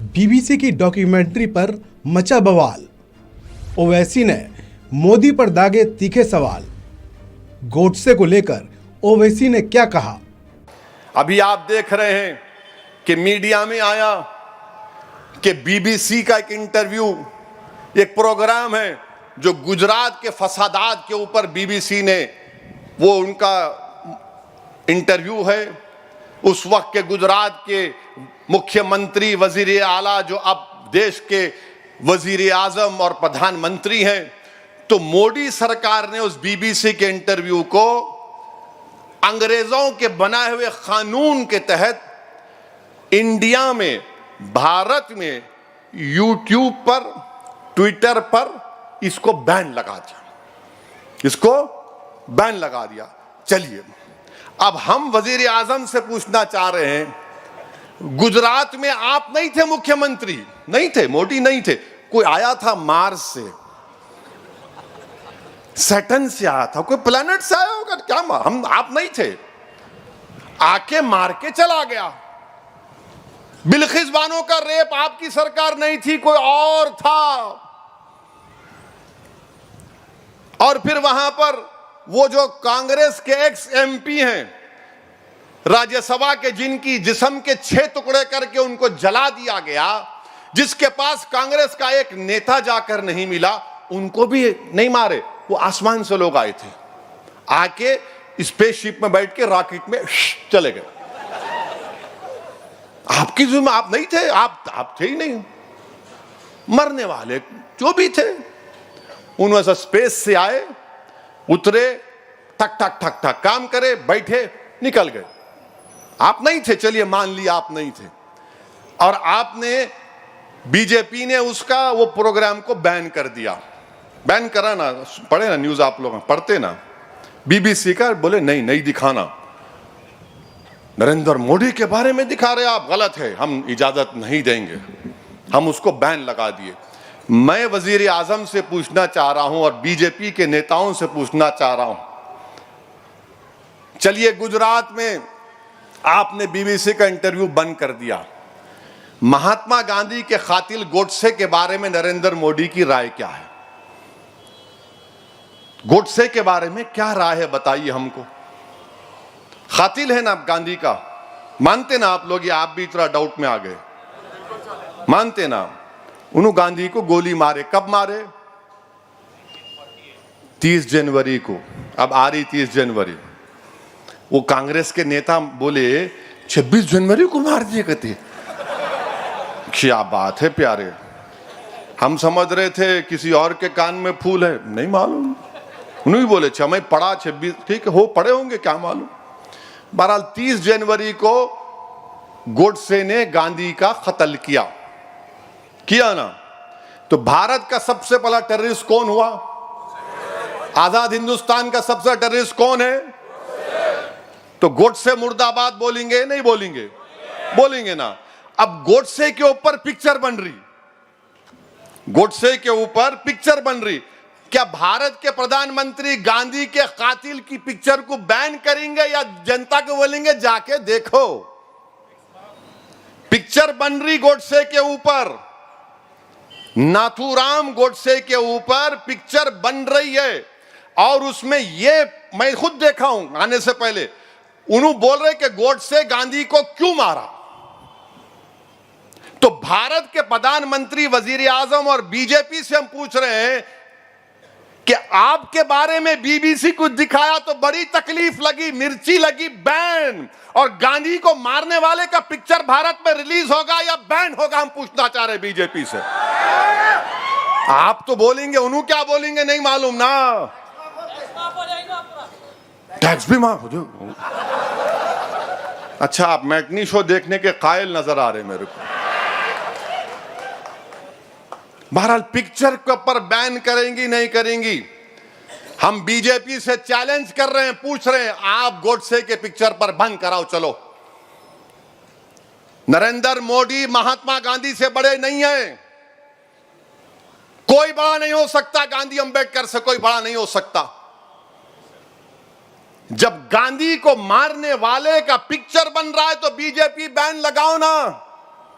BBC की documentary पर मचा बवाल। ओवैसी ने मोदी पर दागे तीखे सवाल। गोडसे को लेकर ओवैसी ने क्या कहा? अभी आप देख रहे हैं कि मीडिया में आया कि बीबीसी का एक इंटरव्यू, एक प्रोग्राम है जो गुजरात के फसादात के ऊपर बीबीसी ने, वो उनका इंटरव्यू है। उस वक्त के गुजरात के मुख्यमंत्री, वजीर आला, जो अब देश के वजीर आजम और प्रधानमंत्री हैं, तो मोदी सरकार ने उस बीबीसी के इंटरव्यू को अंग्रेजों के बनाए हुए कानून के तहत इंडिया में, भारत में, यूट्यूब पर, ट्विटर पर इसको बैन लगा दिया, इसको बैन लगा दिया। चलिए, अब हम वजीर आजम से पूछना चाह रहे हैं, गुजरात में आप नहीं थे मुख्यमंत्री, नहीं थे, मोदी नहीं थे, कोई आया था मार्स से, सैटर्न से आया था, कोई प्लेनेट से आया होगा क्या? हम, आप नहीं थे, आके मार के चला गया। बिल्किस बानो का रेप आपकी सरकार नहीं थी, कोई और था। और फिर वहां पर वो जो कांग्रेस के एक्स एमपी हैं राज्यसभा के, जिनकी जिस्म के 6 टुकड़े करके उनको जला दिया गया, जिसके पास कांग्रेस का एक नेता जाकर नहीं मिला, उनको भी नहीं मारे, वो आसमान से लोग आए थे, आके स्पेसशिप में बैठ के रॉकेट में चले गए। आपकी जिम्मे आप नहीं थे, आप थे ही नहीं। मरने वाले जो भी थे, उनमें से स्पेस से आए, उतरे, ठक ठक ठक ठक काम करे, बैठे, निकल गए। आप नहीं थे, चलिए मान लिया आप नहीं थे। और आपने, बीजेपी ने उसका वो प्रोग्राम को बैन कर दिया। बैन करा ना, पढ़े ना न्यूज, आप लोग पढ़ते ना, बीबीसी का, बोले नहीं नहीं दिखाना, नरेंद्र मोदी के बारे में दिखा रहे आप, गलत है, हम इजाजत नहीं देंगे, हम उसको बैन लगा दिए। मैं वजीर आजम से पूछना चाह रहा हूं और बीजेपी के नेताओं से पूछना चाह रहा हूं, चलिए गुजरात में आपने बीबीसी का इंटरव्यू बंद कर दिया, महात्मा गांधी के कातिल गोडसे के बारे में नरेंद्र मोदी की राय क्या है? गोडसे के बारे में क्या राय है, बताइए हमको। कातिल है ना गांधी का, मानते ना आप लोग, या आप भी इतना डाउट में आ गए? मानते ना? उन्होंने गांधी को गोली मारे, कब मारे? 30 जनवरी को। अब आ रही 30 जनवरी, वो कांग्रेस के नेता बोले 26 जनवरी को मार दिए कहते। क्या बात है प्यारे, हम समझ रहे थे किसी और के कान में फूल है, नहीं मालूम। उन्होंने बोले अच्छा मैं पढ़ा 26, ठीक है, हो पढ़े होंगे, क्या मालूम। बहरहाल 30 जनवरी को गोडसे ने गांधी का कत्ल किया ना, तो भारत का सबसे पहला टेररिस्ट कौन हुआ? आजाद हिंदुस्तान का सबसे टेररिस्ट कौन है? तो गोडसे मुर्दाबाद बोलेंगे नहीं बोलेंगे? बोलेंगे ना। अब गोडसे के ऊपर पिक्चर बन रही, गोडसे के ऊपर पिक्चर बन रही, क्या भारत के प्रधानमंत्री गांधी के कातिल की पिक्चर को बैन करेंगे या जनता को बोलेंगे जाके देखो? पिक्चर बन रही गोडसे के ऊपर, नाथूराम गोडसे के ऊपर पिक्चर बन रही है। और उसमें ये मैं खुद देखा हूं आने से पहले, उन्होंने बोल रहे कि गोडसे गांधी को क्यों मारा। तो भारत के प्रधानमंत्री, वजीर आजम और बीजेपी से हम पूछ रहे हैं कि आपके बारे में बीबीसी को दिखाया तो बड़ी तकलीफ लगी, मिर्ची लगी, बैन, और गांधी को मारने वाले का पिक्चर भारत में रिलीज होगा या बैन होगा, हम पूछना चाह रहे हैं बीजेपी से। आप तो बोलेंगे, उन्होंने क्या बोलेंगे नहीं मालूम ना, टैक्स भी माफ हो जाओ। अच्छा, आप मैटनी शो देखने के कायल नजर आ रहे मेरे को। बहरहाल पिक्चर के ऊपर बैन करेंगी नहीं करेंगी, हम बीजेपी से चैलेंज कर रहे हैं, पूछ रहे हैं, आप गोडसे के पिक्चर पर बंद कराओ। चलो, नरेंद्र मोदी महात्मा गांधी से बड़े नहीं हैं, कोई बड़ा नहीं हो सकता, गांधी अंबेडकर से कोई बड़ा नहीं हो सकता। जब गांधी को मारने वाले का पिक्चर बन रहा है तो बीजेपी बैन लगाओ ना।